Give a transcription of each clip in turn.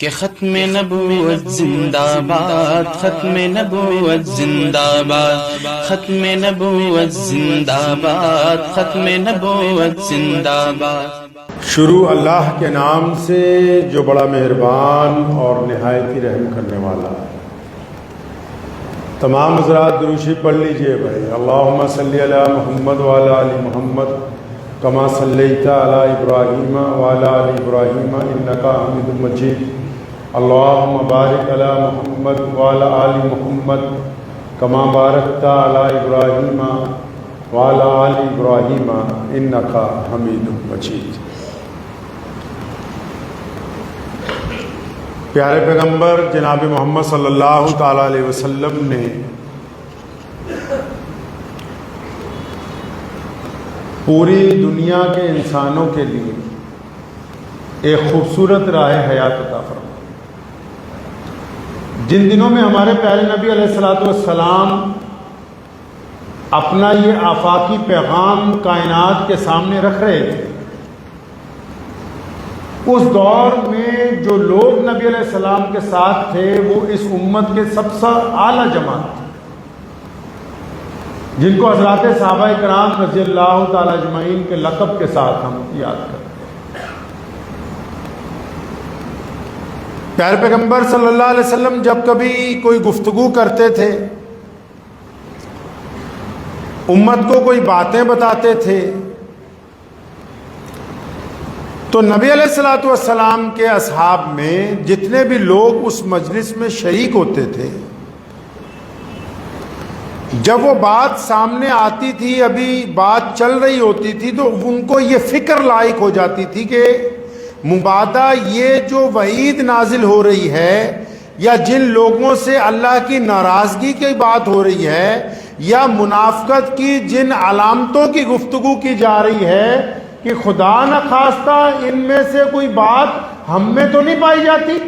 کہ ختم نبوت زندہ باد، ختم نبوت زندہ باد، ختم نبوت زندہ باد، ختم نبوت زندہ باد۔ شروع اللہ کے نام سے جو بڑا مہربان اور نہایت ہی رحم کرنے والا ہے۔ تمام حضرات دروشی پڑھ لیجئے بھائی۔ اللہم صلی علی محمد وعلی آل محمد کما صلیت علی ابراہیم وعلی آل ابراہیم انکا حمید مجید۔ اللہم بارک علی محمد وعلی آل محمد کما بارکت علی ابراہیم وعلی آل ابراہیم انکا حمید مجید۔ پیارے پیغمبر جناب محمد صلی اللہ تعالیٰ علیہ وسلم نے پوری دنیا کے انسانوں کے لیے ایک خوبصورت راہ حیات عطا فرمائی۔ جن دنوں میں ہمارے پیارے نبی علیہ الصلوۃ والسلام اپنا یہ آفاقی پیغام کائنات کے سامنے رکھ رہے تھے، اس دور میں جو لوگ نبی علیہ السلام کے ساتھ تھے وہ اس امت کے سب سے اعلیٰ جماعت تھے، جن کو حضرات صحابہ کرام رضی اللہ تعالی اجمعین کے لقب کے ساتھ ہم یاد کرتے ہیں۔ پیارے پیغمبر صلی اللہ علیہ وسلم جب کبھی کوئی گفتگو کرتے تھے، امت کو کوئی باتیں بتاتے تھے، تو نبی علیہ الصلوۃ والسلام کے اصحاب میں جتنے بھی لوگ اس مجلس میں شریک ہوتے تھے، جب وہ بات سامنے آتی تھی، ابھی بات چل رہی ہوتی تھی، تو ان کو یہ فکر لاحق ہو جاتی تھی کہ مبادہ یہ جو وعید نازل ہو رہی ہے، یا جن لوگوں سے اللہ کی ناراضگی کی بات ہو رہی ہے، یا منافقت کی جن علامتوں کی گفتگو کی جا رہی ہے، کہ خدا نہ خواستہ ان میں سے کوئی بات ہم میں تو نہیں پائی جاتی۔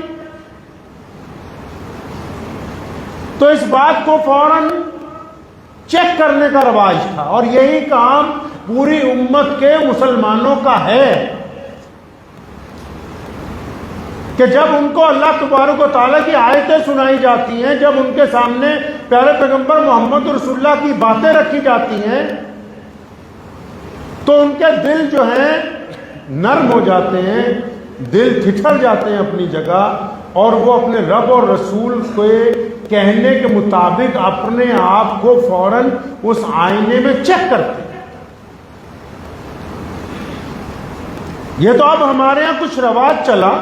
تو اس بات کو فوراً چیک کرنے کا رواج تھا، اور یہی کام پوری امت کے مسلمانوں کا ہے کہ جب ان کو اللہ تبارک و تعالیٰ کی آیتیں سنائی جاتی ہیں، جب ان کے سامنے پیارے پیغمبر محمد رسول اللہ کی باتیں رکھی جاتی ہیں، تو ان کے دل جو ہیں نرم ہو جاتے ہیں، دل ٹھٹر جاتے ہیں اپنی جگہ، اور وہ اپنے رب اور رسول کے کہنے کے مطابق اپنے آپ کو فوراً اس آئینے میں چیک کرتے ہیں۔ یہ تو اب ہمارے ہاں کچھ رواج چلا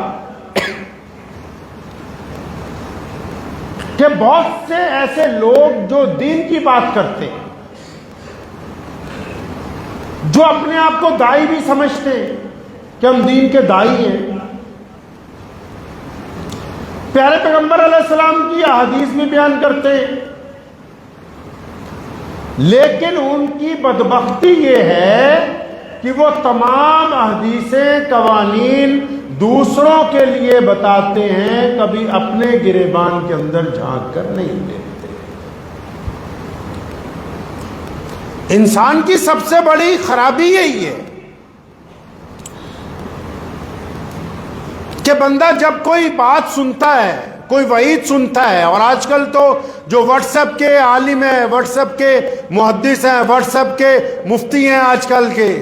کہ بہت سے ایسے لوگ جو دین کی بات کرتے ہیں، جو اپنے آپ کو دائی بھی سمجھتے ہیں کہ ہم دین کے دائی ہیں، پیارے پیغمبر علیہ السلام کی احادیث بھی بیان کرتے ہیں، لیکن ان کی بدبختی یہ ہے کہ وہ تمام احادیثیں، قوانین دوسروں کے لیے بتاتے ہیں، کبھی اپنے گریبان کے اندر جھانک کر نہیں دیتے۔ انسان کی سب سے بڑی خرابی یہی ہے کہ بندہ جب کوئی بات سنتا ہے، کوئی وعید سنتا ہے، اور آج کل تو جو واٹس ایپ کے عالم ہیں، واٹس ایپ کے محدث ہیں، واٹس ایپ کے مفتی ہیں آج کل کے،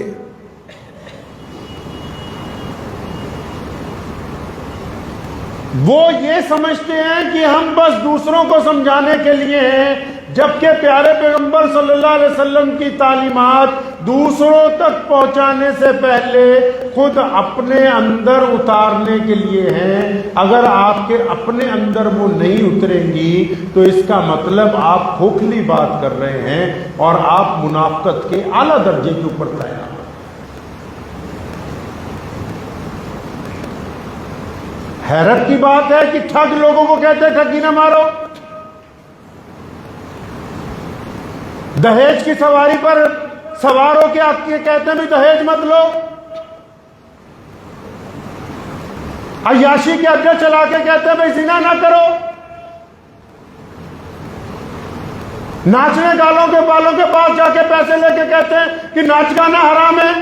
وہ یہ سمجھتے ہیں کہ ہم بس دوسروں کو سمجھانے کے لیے ہیں، جبکہ پیارے پیغمبر صلی اللہ علیہ وسلم کی تعلیمات دوسروں تک پہنچانے سے پہلے خود اپنے اندر اتارنے کے لیے ہیں۔ اگر آپ کے اپنے اندر وہ نہیں اتریں گی تو اس کا مطلب آپ کھوکھلی بات کر رہے ہیں، اور آپ منافقت کے اعلیٰ درجے کے اوپر تیار ہیں۔ حیرت کی بات ہے کہ ٹھگ لوگوں کو کہتے ہیں ٹھگی نہ مارو، دہیج کی سواری پر سوار ہو کے آپ کے کہتے ہیں بھی دہیج مت لو، عیاشی کے اڈے چلا کے کہتے ہیں بھائی زنا نہ کرو، ناچنے گالوں کے بالوں کے پاس جا کے پیسے لے کے کہتے ہیں کہ ناچ گانا حرام ہے۔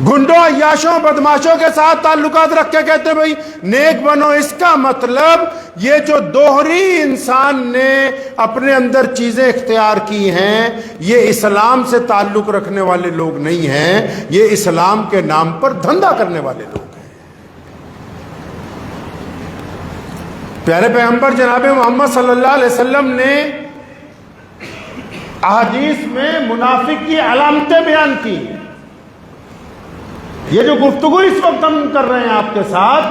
گنڈوں عیاشوں بدماشوں کے ساتھ تعلقات رکھ کے کہتے بھائی نیک بنو. اس کا مطلب یہ جو دوہری انسان نے اپنے اندر چیزیں اختیار کی ہیں یہ اسلام سے تعلق رکھنے والے لوگ نہیں ہیں, یہ اسلام کے نام پر دھندا کرنے والے لوگ ہیں. پیارے پیغمبر جناب محمد صلی اللہ علیہ وسلم نے احادیث میں منافق کی علامتیں بیان کی. یہ جو گفتگو اس وقت ہم کر رہے ہیں آپ کے ساتھ,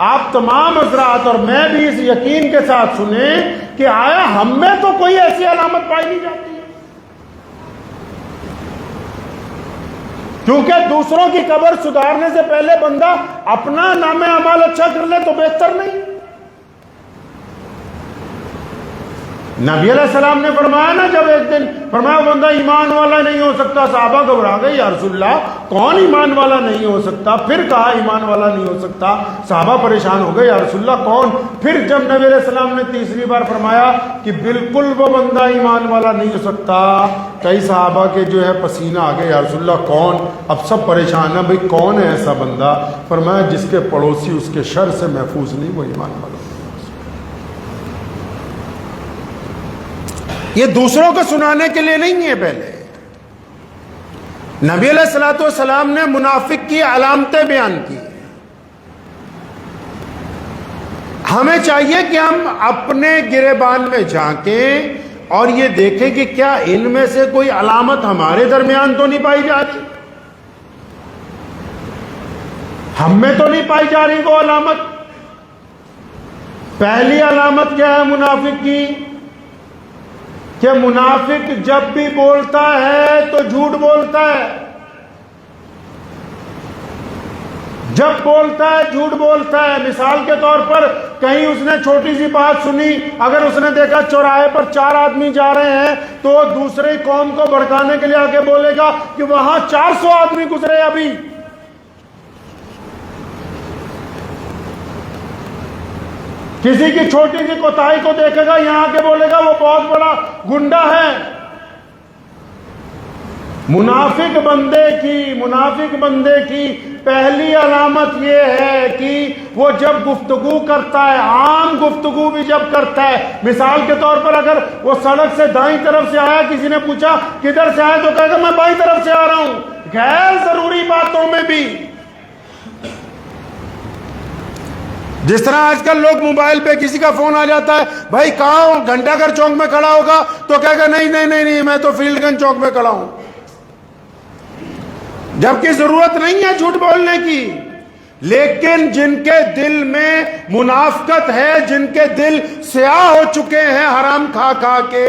آپ تمام حضرات اور میں بھی اس یقین کے ساتھ سنیں کہ آیا ہم میں تو کوئی ایسی علامت پائی نہیں جاتی ہے, کیونکہ دوسروں کی قبر سدھارنے سے پہلے بندہ اپنا نام اعمال اچھا کر لے تو بہتر نہیں. نبی علیہ السلام نے فرمایا نا, جب ایک دن فرمایا بندہ ایمان والا نہیں ہو سکتا, صحابہ گھبرا گئے یا رسول اللہ کون ایمان والا نہیں ہو سکتا؟ پھر کہا ایمان والا نہیں ہو سکتا, صحابہ پریشان ہو گئے یا رسول اللہ کون؟ پھر جب نبی علیہ السلام نے تیسری بار فرمایا کہ بالکل وہ بندہ ایمان والا نہیں ہو سکتا, کئی صحابہ کے جو ہے پسینہ آ گئے یا رسول اللہ کون؟ اب سب پریشان ہیں بھئی کون ہے ایسا بندہ؟ فرمایا جس کے پڑوسی اس کے شر سے محفوظ نہیں وہ ایمان والا. یہ دوسروں کو سنانے کے لیے نہیں ہے. پہلے نبی علیہ الصلوۃ والسلام نے منافق کی علامتیں بیان کی. ہمیں چاہیے کہ ہم اپنے گریبان میں جھانکیں اور یہ دیکھیں کہ کیا ان میں سے کوئی علامت ہمارے درمیان تو نہیں پائی جا رہی, ہم میں تو نہیں پائی جا رہی وہ علامت. پہلی علامت کیا ہے منافق کی؟ کہ منافق جب بھی بولتا ہے تو جھوٹ بولتا ہے, جب بولتا ہے جھوٹ بولتا ہے. مثال کے طور پر کہیں اس نے چھوٹی سی بات سنی, اگر اس نے دیکھا چوراہے پر 4 آدمی جا رہے ہیں تو دوسری قوم کو بھڑکانے کے لیے آگے بولے گا کہ وہاں 400 آدمی گزرے ابھی. کسی کی چھوٹی سی کوتاہی کو دیکھے گا, یہاں کے بولے گا وہ بہت بڑا گنڈا ہے. منافق بندے کی پہلی علامت یہ ہے کہ وہ جب گفتگو کرتا ہے, عام گفتگو بھی جب کرتا ہے, مثال کے طور پر اگر وہ سڑک سے دائیں طرف سے آیا, کسی نے پوچھا کدھر سے آیا تو کہے گا میں بائیں طرف سے آ رہا ہوں. غیر ضروری باتوں میں بھی, جس طرح آج کل لوگ موبائل پہ کسی کا فون آ جاتا ہے, بھائی کہاں ہو؟ گھنٹہ گھر چوک میں کھڑا ہوگا تو کہے گا نہیں میں تو فیلڈ گنج چوک میں کھڑا ہوں, جبکہ ضرورت نہیں ہے جھوٹ بولنے کی. لیکن جن کے دل میں منافقت ہے, جن کے دل سیاہ ہو چکے ہیں حرام کھا کھا کے,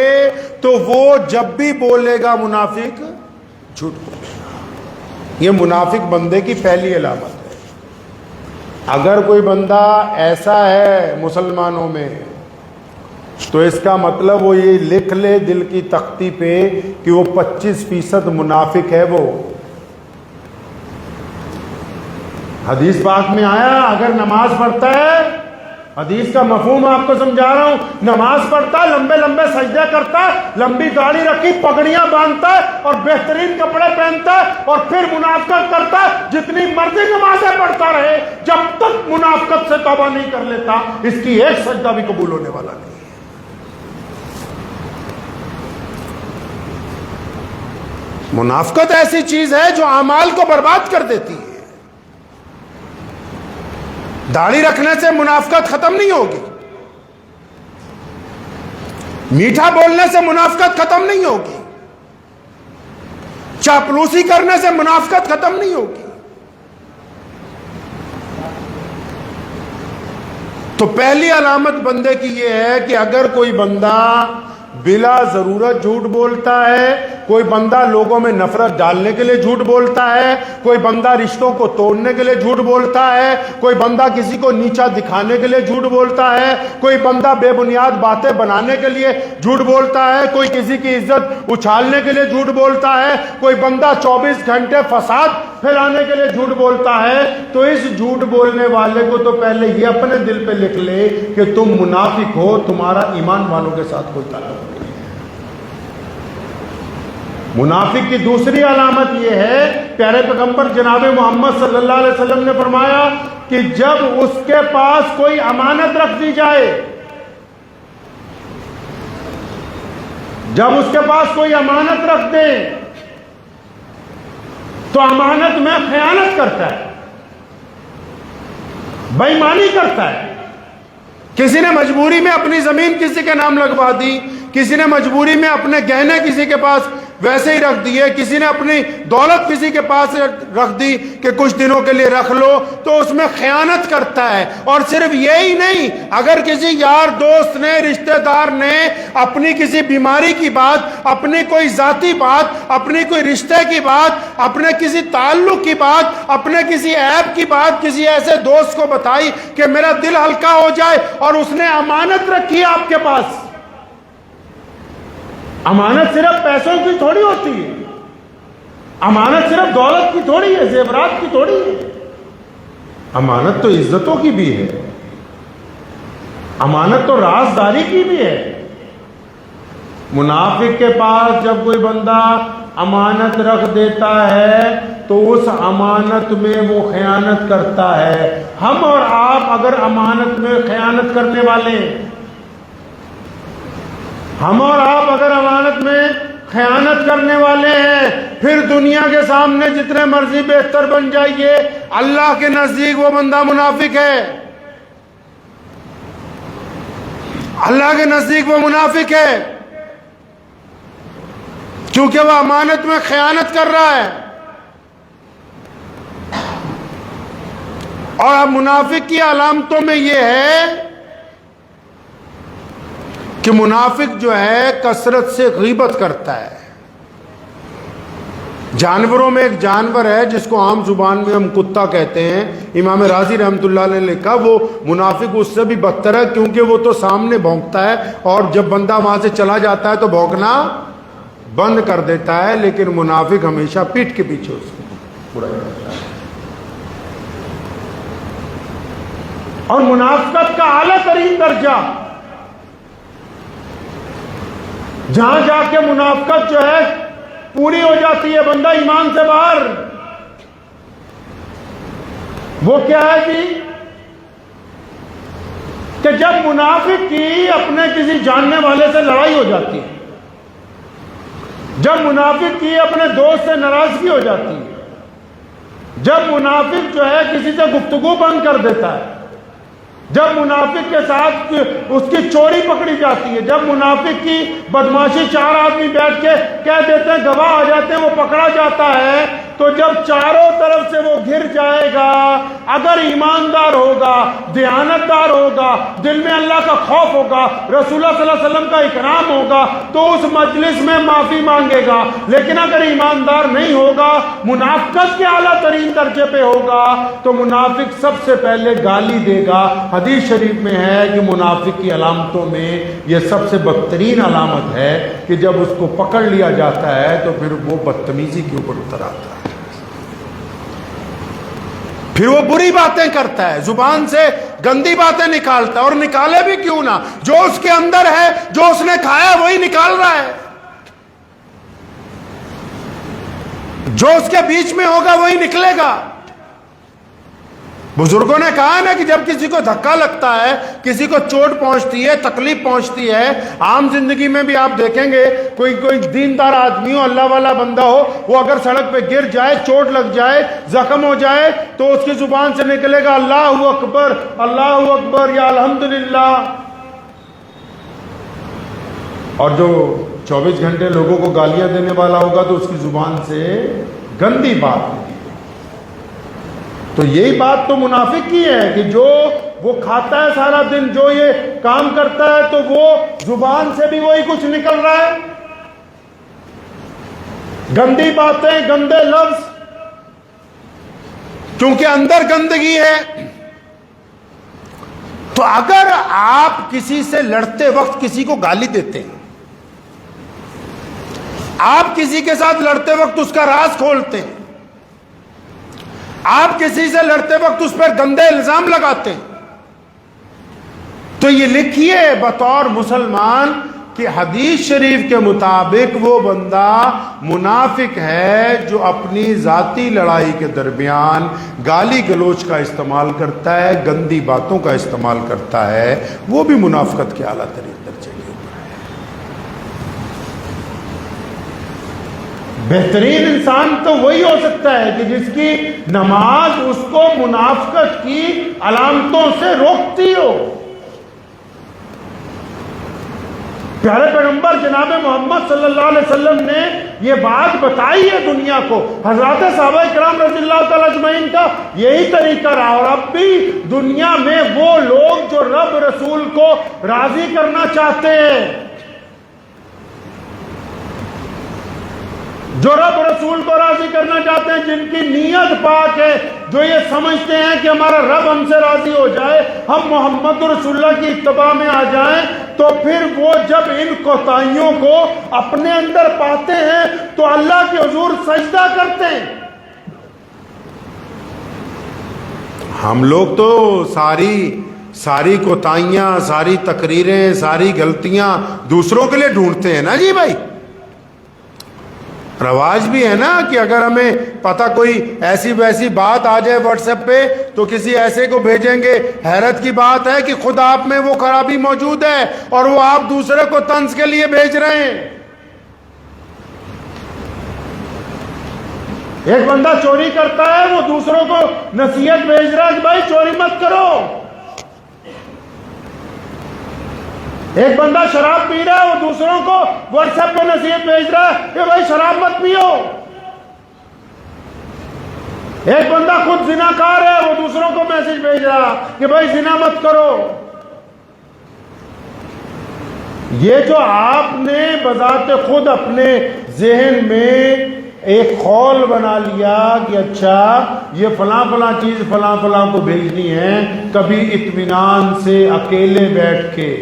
تو وہ جب بھی بولے گا منافق جھوٹ بولے گا. یہ منافق بندے کی پہلی علامت ہے. اگر کوئی بندہ ایسا ہے مسلمانوں میں تو اس کا مطلب وہ یہ لکھ لے دل کی تختی پہ کہ وہ 25% منافق ہے. وہ حدیث پاک میں آیا اگر نماز پڑھتا ہے, حدیث کا مفہوم آپ کو سمجھا رہا ہوں, نماز پڑھتا ہے, لمبے لمبے سجدے کرتا ہے, لمبی داڑھی رکھی, پگڑیاں باندھتا ہے اور بہترین کپڑے پہنتا ہے, اور پھر منافقت کرتا ہے, جتنی مرضی نمازیں پڑھتا رہے, جب تک منافقت سے توبہ نہیں کر لیتا اس کی ایک سجدہ بھی قبول ہونے والا نہیں. منافقت ایسی چیز ہے جو اعمال کو برباد کر دیتی ہے. داڑھی رکھنے سے منافقت ختم نہیں ہوگی, میٹھا بولنے سے منافقت ختم نہیں ہوگی, چاپلوسی کرنے سے منافقت ختم نہیں ہوگی. تو پہلی علامت بندے کی یہ ہے کہ اگر کوئی بندہ بلا ضرورت جھوٹ بولتا ہے, کوئی بندہ لوگوں میں نفرت ڈالنے کے لیے جھوٹ بولتا ہے, کوئی بندہ رشتوں کو توڑنے کے لیے جھوٹ بولتا ہے, کوئی بندہ کسی کو نیچا دکھانے کے لیے جھوٹ بولتا ہے, کوئی بندہ بے بنیاد باتیں بنانے کے لیے جھوٹ بولتا ہے, کوئی کسی کی عزت اچھالنے کے لیے جھوٹ بولتا ہے, کوئی بندہ 24 گھنٹے فساد پھیلانے کے لیے جھوٹ بولتا ہے, تو اس جھوٹ بولنے والے کو تو پہلے یہ اپنے دل پہ لکھ لے کہ تم منافق ہو, تمہارا ایمان والوں کے ساتھ کوئی تعلق نہیں. منافق کی دوسری علامت یہ ہے، پیارے پیغمبر جناب محمد صلی اللہ علیہ وسلم نے فرمایا کہ جب اس کے پاس کوئی امانت رکھ دی جائے، جب اس کے پاس کوئی امانت رکھ دے تو امانت میں خیانت کرتا ہے، بے ایمانی کرتا ہے۔ کسی نے مجبوری میں اپنی زمین کسی کے نام لگوا دی، کسی نے مجبوری میں اپنے گہنے کسی کے پاس ویسے ہی رکھ دیے، کسی نے اپنی دولت کسی کے پاس رکھ دی کہ کچھ دنوں کے لیے رکھ لو، تو اس میں خیانت کرتا ہے۔ اور صرف یہی نہیں، اگر کسی یار دوست نے، رشتہ دار نے اپنی کسی بیماری کی بات، اپنی کوئی ذاتی بات، اپنی کوئی رشتے کی بات، اپنے کسی تعلق کی بات، اپنے کسی عیب کی بات کسی ایسے دوست کو بتائی کہ میرا دل ہلکا ہو جائے، اور اس نے امانت رکھی آپ کے پاس۔ امانت صرف پیسوں کی تھوڑی ہوتی ہے، امانت صرف دولت کی تھوڑی ہے، زیورات کی تھوڑی ہے، امانت تو عزتوں کی بھی ہے، امانت تو رازداری کی بھی ہے۔ منافق کے پاس جب کوئی بندہ امانت رکھ دیتا ہے تو اس امانت میں وہ خیانت کرتا ہے۔ ہم اور آپ اگر امانت میں خیانت کرنے والے ہیں، ہم اور آپ اگر امانت میں خیانت کرنے والے ہیں، پھر دنیا کے سامنے جتنے مرضی بہتر بن جائیے، اللہ کے نزدیک وہ بندہ منافق ہے، اللہ کے نزدیک وہ منافق ہے، کیونکہ وہ امانت میں خیانت کر رہا ہے۔ اور اب منافق کی علامتوں میں یہ ہے کہ منافق جو ہے کثرت سے غیبت کرتا ہے۔ جانوروں میں ایک جانور ہے جس کو عام زبان میں ہم کتا کہتے ہیں، امام رازی رحمۃ اللہ نے لکھا وہ منافق اس سے بھی بدتر ہے، کیونکہ وہ تو سامنے بھونکتا ہے اور جب بندہ وہاں سے چلا جاتا ہے تو بھونکنا بند کر دیتا ہے، لیکن منافق ہمیشہ پیٹھ کے پیچھے اس کو برا کرتا ہے۔ اور منافقت کا اعلیٰ ترین درجہ، جہاں جا کے منافقت جو ہے پوری ہو جاتی ہے، بندہ ایمان سے باہر، وہ کیا ہے جی کہ جب منافق کی اپنے کسی جاننے والے سے لڑائی ہو جاتی ہے، جب منافق کی اپنے دوست سے ناراضگی ہو جاتی ہے، جب منافق جو ہے کسی سے گفتگو بند کر دیتا ہے، جب منافق کے ساتھ اس کی چوری پکڑی جاتی ہے، جب منافق کی بدماشی چار آدمی بیٹھ کے کہہ دیتے ہیں، گواہ آ جاتے ہیں، وہ پکڑا جاتا ہے، تو جب چاروں طرف سے وہ گھر جائے گا، اگر ایماندار ہوگا، دیانتدار ہوگا، دل میں اللہ کا خوف ہوگا، رسول اللہ صلی اللہ علیہ وسلم کا اکرام ہوگا، تو اس مجلس میں معافی مانگے گا۔ لیکن اگر ایماندار نہیں ہوگا، منافقت کے اعلیٰ ترین درجے پہ ہوگا، تو منافق سب سے پہلے گالی دے گا۔ حدیث شریف میں ہے کہ منافق کی علامتوں میں یہ سب سے بدترین علامت ہے کہ جب اس کو پکڑ لیا جاتا ہے تو پھر وہ بدتمیزی کے اوپر اتر آتا ہے، پھر وہ بری باتیں کرتا ہے، زبان سے گندی باتیں نکالتا ہے، اور نکالے بھی کیوں نہ، جو اس کے اندر ہے، جو اس نے کھایا وہی نکال رہا ہے، جو اس کے بیچ میں ہوگا وہی نکلے گا۔ بزرگوں نے کہا نا کہ جب کسی کو دھکا لگتا ہے، کسی کو چوٹ پہنچتی ہے، تکلیف پہنچتی ہے، عام زندگی میں بھی آپ دیکھیں گے کوئی دیندار آدمی ہو، اللہ والا بندہ ہو، وہ اگر سڑک پہ گر جائے، چوٹ لگ جائے، زخم ہو جائے، تو اس کی زبان سے نکلے گا اللہ اکبر، اللہ اکبر، یا الحمدللہ۔ اور جو 24 گھنٹے لوگوں کو گالیاں دینے والا ہوگا تو اس کی زبان سے گندی بات ہوگی۔ تو یہی بات تو منافق کی ہے کہ جو وہ کھاتا ہے سارا دن، جو یہ کام کرتا ہے، تو وہ زبان سے بھی وہی کچھ نکل رہا ہے، گندی باتیں، گندے لفظ، کیونکہ اندر گندگی ہے۔ تو اگر آپ کسی سے لڑتے وقت کسی کو گالی دیتے ہیں، آپ کسی کے ساتھ لڑتے وقت اس کا راز کھولتے ہیں، آپ کسی سے لڑتے وقت اس پر گندے الزام لگاتے ہیں، تو یہ لکھیے بطور مسلمان کہ حدیث شریف کے مطابق وہ بندہ منافق ہے جو اپنی ذاتی لڑائی کے درمیان گالی گلوچ کا استعمال کرتا ہے، گندی باتوں کا استعمال کرتا ہے، وہ بھی منافقت کے اعلیٰ ترین درجے کے اوپر ہے۔ بہترین انسان تو وہی ہو سکتا ہے کہ جس کی نماز اس کو منافقت کی علامتوں سے روکتی ہو۔ پیارے پیغمبر جناب محمد صلی اللہ علیہ وسلم نے یہ بات بتائی ہے دنیا کو، حضرات صحابہ کرام رضی اللہ تعالیٰ اجمعین کا یہی طریقہ رہا، اور اب بھی دنیا میں وہ لوگ جو رب رسول کو راضی کرنا چاہتے ہیں، جو رب رسول کو راضی کرنا چاہتے ہیں، جن کی نیت پاک ہے، جو یہ سمجھتے ہیں کہ ہمارا رب ہم سے راضی ہو جائے، ہم محمد رسول اللہ کی اتباع میں آ جائیں، تو پھر وہ جب ان کوتاہیوں کو اپنے اندر پاتے ہیں تو اللہ کے حضور سجدہ کرتے ہیں۔ ہم لوگ تو ساری کوتاہیاں، ساری تقریریں، ساری غلطیاں دوسروں کے لیے ڈھونڈتے ہیں نا جی بھائی۔ رواج بھی ہے نا کہ اگر ہمیں پتہ کوئی ایسی ویسی بات آ جائے واٹس ایپ پہ تو کسی ایسے کو بھیجیں گے۔ حیرت کی بات ہے کہ خود آپ میں وہ خرابی موجود ہے اور وہ آپ دوسرے کو طنز کے لیے بھیج رہے ہیں۔ ایک بندہ چوری کرتا ہے، وہ دوسروں کو نصیحت بھیج رہا ہے کہ بھائی چوری مت کرو۔ ایک بندہ شراب پی رہا ہے، وہ دوسروں کو واٹس ایپ پہ نصیحت بھیج رہا ہے کہ بھائی شراب مت پیو۔ ایک بندہ خود زنا کار ہے، وہ دوسروں کو میسج بھیج رہا ہے کہ بھائی زنا مت کرو۔ یہ جو آپ نے بذات خود اپنے ذہن میں ایک خول بنا لیا کہ اچھا یہ فلاں فلاں چیز فلاں فلاں کو بھیجنی ہے، کبھی اطمینان سے اکیلے بیٹھ کے،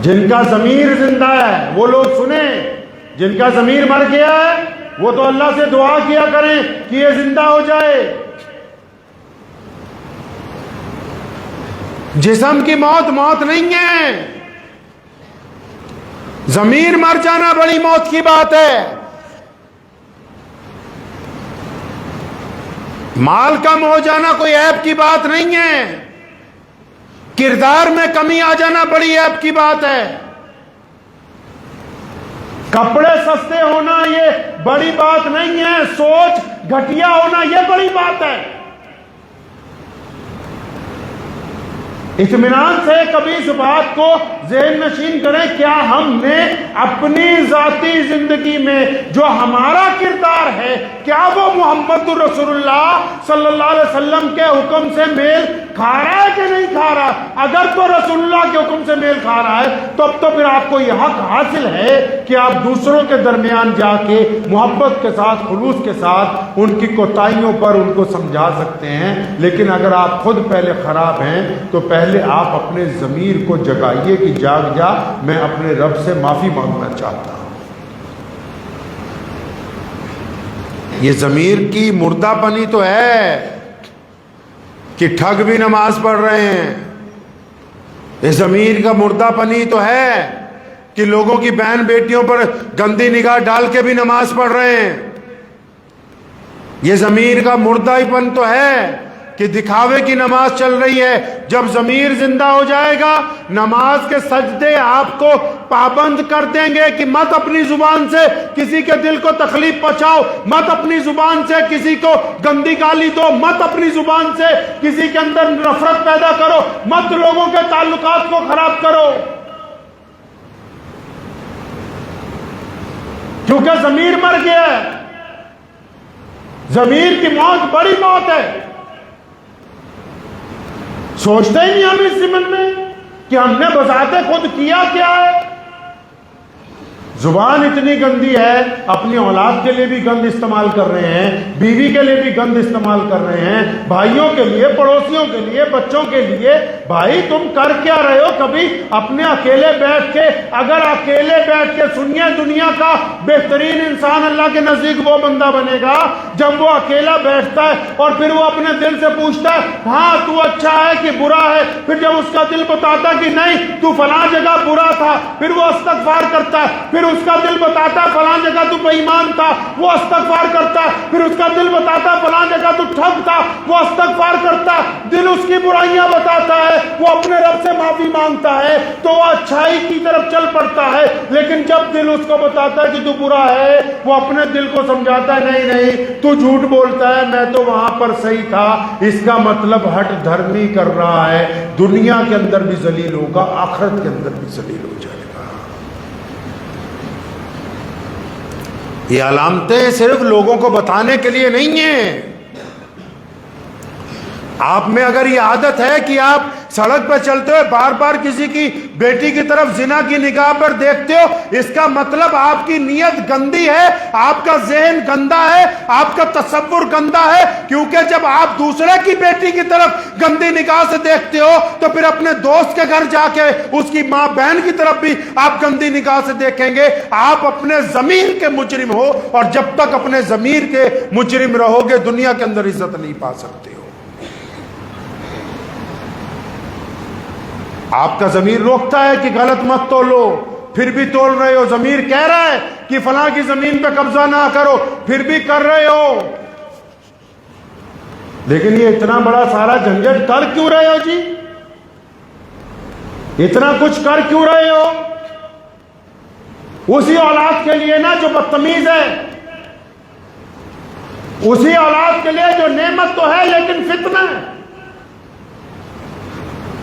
جن کا ضمیر زندہ ہے وہ لوگ سنیں، جن کا ضمیر مر گیا ہے وہ تو اللہ سے دعا کیا کریں کہ یہ زندہ ہو جائے۔ جسم کی موت نہیں ہے، ضمیر مر جانا بڑی موت کی بات ہے۔ مال کم ہو جانا کوئی عیب کی بات نہیں ہے، کردار میں کمی آ جانا بڑی عیب کی بات ہے، کپڑے سستے ہونا یہ بڑی بات نہیں ہے، سوچ گھٹیا ہونا یہ بڑی بات ہے۔ اطمینان سے کبھی اس بات کو ذہن نشین کریں، کیا ہم نے اپنی ذاتی زندگی میں جو ہمارا کردار ہے کیا وہ محمد رسول اللہ صلی اللہ علیہ وسلم کے حکم سے میل کھا رہا ہے کہ نہیں کھا رہا؟ اگر تو رسول اللہ کے حکم سے میل کھا رہا ہے تو اب تو پھر آپ کو یہ حق حاصل ہے کہ آپ دوسروں کے درمیان جا کے محبت کے ساتھ، خلوص کے ساتھ ان کی کوتاہیوں پر ان کو سمجھا سکتے ہیں۔ لیکن اگر آپ خود پہلے خراب ہیں تو پہلے آپ اپنے ضمیر کو جگائیے کہ جاگ جا، میں اپنے رب سے معافی مانگنا چاہتا ہوں۔ یہ ضمیر کی مردہ پنی تو ہے کہ ٹھگ بھی نماز پڑھ رہے ہیں، یہ ضمیر کا مردہ پنی تو ہے کہ لوگوں کی بہن بیٹیوں پر گندی نگاہ ڈال کے بھی نماز پڑھ رہے ہیں، یہ ضمیر کا مردہ ہی پن تو ہے کہ دکھاوے کی نماز چل رہی ہے۔ جب ضمیر زندہ ہو جائے گا، نماز کے سجدے آپ کو پابند کر دیں گے کہ مت اپنی زبان سے کسی کے دل کو تکلیف پہنچاؤ، مت اپنی زبان سے کسی کو گندی گالی دو، مت اپنی زبان سے کسی کے اندر نفرت پیدا کرو، مت لوگوں کے تعلقات کو خراب کرو، کیونکہ ضمیر مر گیا ہے۔ ضمیر کی موت بڑی موت ہے۔ سوچتے ہی نہیں ہم اس ضمن میں کہ ہم نے بذات خود کیا کیا ہے۔ زبان اتنی گندی ہے، اپنی اولاد کے لیے بھی گند استعمال کر رہے ہیں، بیوی کے لیے بھی گند استعمال کر رہے ہیں، بھائیوں کے لیے، پڑوسیوں کے لیے، بچوں کے لیے۔ بھائی تم کر کیا رہے ہو؟ کبھی اپنے اکیلے بیٹھ کے، اگر اکیلے بیٹھ کے سنیے، دنیا کا بہترین انسان اللہ کے نزدیک وہ بندہ بنے گا جب وہ اکیلا بیٹھتا ہے اور پھر وہ اپنے دل سے پوچھتا ہے ہاں تو اچھا ہے کہ برا ہے، پھر جب اس کا دل بتاتا کہ نہیں تو فلاں جگہ برا تھا، پھر وہ استغفار کرتا ہے، پھر اس کا دل بتاتا ہے فلاں جگہ تو بے ایمان تھا، وہ استغفار کرتا ہے، پھر اس کا دل بتاتا ہے فلاں جگہ تو ٹھگ تھا، وہ استغفار کرتا ہے، دل اس کی برائیاں بتاتا ہے، وہ اپنے رب سے معافی مانگتا ہے، تو وہ اچھائی کی طرف چل پڑتا ہے۔ لیکن جب دل اس کو بتاتا ہے کہ تو برا ہے، وہ اپنے دل کو سمجھاتا ہے نہیں نہیں تو جھوٹ بولتا ہے، میں تو وہاں پر صحیح تھا۔ اس کا مطلب ہٹ دھرمی کر رہا ہے، دنیا کے اندر بھی ذلیل ہوگا، آخرت کے اندر بھی ذلیل ہو جائے گا۔ یہ علامتیں صرف لوگوں کو بتانے کے لیے نہیں ہیں۔ آپ میں اگر یہ عادت ہے کہ آپ سڑک پہ چلتے ہوئے بار بار کسی کی بیٹی کی طرف زنا کی نگاہ پر دیکھتے ہو، اس کا مطلب آپ کی نیت گندی ہے، آپ کا ذہن گندا ہے، آپ کا تصور گندا ہے، کیونکہ جب آپ دوسرے کی بیٹی کی طرف گندی نگاہ سے دیکھتے ہو تو پھر اپنے دوست کے گھر جا کے اس کی ماں بہن کی طرف بھی آپ گندی نگاہ سے دیکھیں گے۔ آپ اپنے ضمیر کے مجرم ہو، اور جب تک اپنے ضمیر کے مجرم رہو گے دنیا کے اندر عزت نہیں پا سکتے ہو۔ آپ کا ضمیر روکتا ہے کہ غلط مت تولو، پھر بھی تول رہے ہو۔ ضمیر کہہ رہا ہے کہ فلاں کی زمین پہ قبضہ نہ کرو، پھر بھی کر رہے ہو۔ لیکن یہ اتنا بڑا سارا جھنجٹ کر کیوں رہے ہو جی؟ اتنا کچھ کر کیوں رہے ہو؟ اسی اولاد کے لیے نا جو بدتمیز ہے، اسی اولاد کے لیے جو نعمت تو ہے لیکن فتنہ ہے،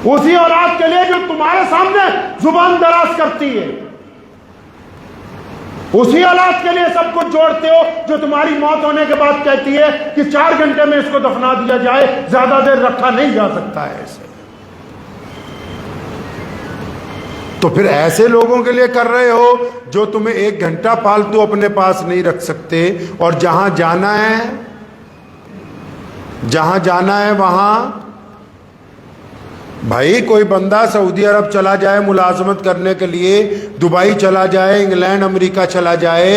اسی اولاد کے لیے جو تمہارے سامنے زبان دراز کرتی ہے، اسی اولاد کے لیے سب کچھ جوڑتے ہو جو تمہاری موت ہونے کے بعد کہتی ہے کہ 4 گھنٹے میں اس کو دفنا دیا جائے، زیادہ دیر رکھا نہیں جا سکتا ہے ایسے۔ تو پھر ایسے لوگوں کے لیے کر رہے ہو جو تمہیں 1 گھنٹہ پالتو اپنے پاس نہیں رکھ سکتے، اور جہاں جانا ہے وہاں بھائی کوئی بندہ سعودی عرب چلا جائے ملازمت کرنے کے لیے، دبئی چلا جائے، انگلینڈ امریکہ چلا جائے،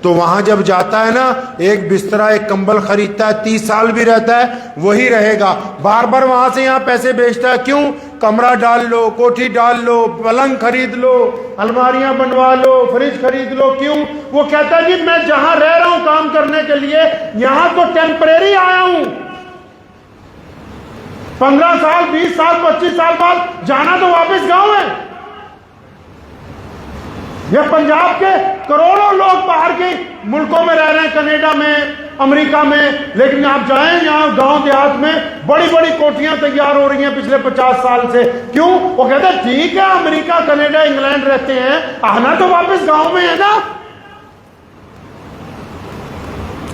تو وہاں جب جاتا ہے نا ایک بسترا ایک کمبل خریدتا ہے، 30 سال بھی رہتا ہے وہی رہے گا، بار بار وہاں سے یہاں پیسے بھیجتا ہے۔ کیوں؟ کمرہ ڈال لو، کوٹھی ڈال لو، پلنگ خرید لو، الماریاں بنوا لو، فریج خرید لو۔ کیوں؟ وہ کہتا ہے جی میں جہاں رہ رہا ہوں کام کرنے کے لیے، یہاں تو ٹیمپریری آیا ہوں، 15 سال 20 سال 25 سال بعد جانا تو واپس گاؤں ہے۔ یہ پنجاب کے کروڑوں لوگ باہر کے ملکوں میں رہ رہے ہیں، کینیڈا میں، امریکہ میں، لیکن آپ جائیں یہاں گاؤں دیہات میں بڑی بڑی کوٹھیاں تیار ہو رہی ہیں پچھلے 50 سال سے۔ کیوں؟ وہ کہتے ہیں ٹھیک ہے امریکہ کینیڈا انگلینڈ رہتے ہیں، آنا تو واپس گاؤں میں ہے نا،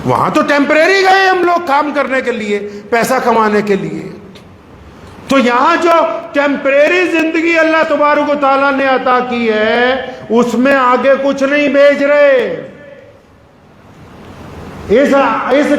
وہاں تو ٹیمپریری گئے ہم لوگ کام کرنے کے لیے، پیسہ کمانے کے لیے۔ تو یہاں جو ٹیمپریری زندگی اللہ تبارک و تعالیٰ نے عطا کی ہے اس میں آگے کچھ نہیں بھیج رہے، اس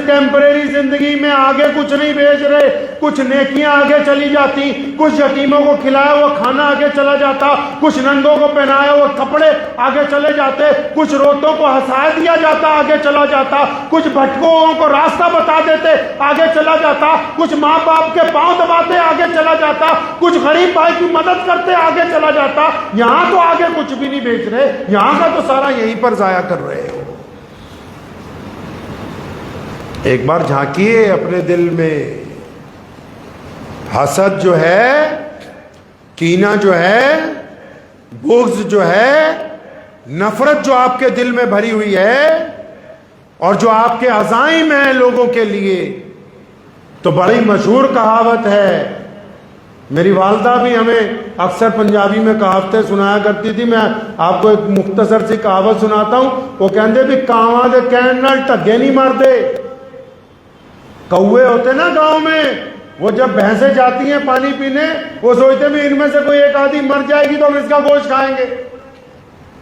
ٹیمپریری زندگی میں آگے کچھ نہیں بھیج رہے۔ کچھ نیکیاں آگے چلی جاتی، کچھ یتیموں کو کھلایا ہوا کھانا آگے چلا جاتا، کچھ ننگوں کو پہنایا ہوا کپڑے آگے چلے جاتے، کچھ روتوں کو ہنسا دیا جاتا آگے چلا جاتا، کچھ بھٹکوں کو راستہ بتا دیتے آگے چلا جاتا، کچھ ماں باپ کے پاؤں دباتے آگے چلا جاتا، کچھ غریب بھائی کی مدد کرتے آگے چلا جاتا۔ یہاں تو آگے کچھ بھی نہیں بھیج رہے، یہاں کا تو سارا یہیں پر ضائع کر رہے ہو۔ ایک بار جھانکیے اپنے دل میں، حسد جو ہے، کینہ جو ہے، بغض جو ہے، نفرت جو آپ کے دل میں بھری ہوئی ہے اور جو آپ کے عزائم ہیں لوگوں کے لیے، تو بڑی مشہور کہاوت ہے، میری والدہ بھی ہمیں اکثر پنجابی میں کہاوتیں سنایا کرتی تھی، میں آپ کو ایک مختصر سی کہاوت سناتا ہوں۔ وہ کہندے بھی کاواں دے کہن نال ٹھگے نہیں مردے۔ کوے ہوتے نا گاؤں میں، وہ جب بھینسیں جاتی ہیں پانی پینے، وہ سوچتے بھی ان میں سے کوئی ایک آدھی مر جائے گی تو ہم اس کا گوشت کھائیں گے۔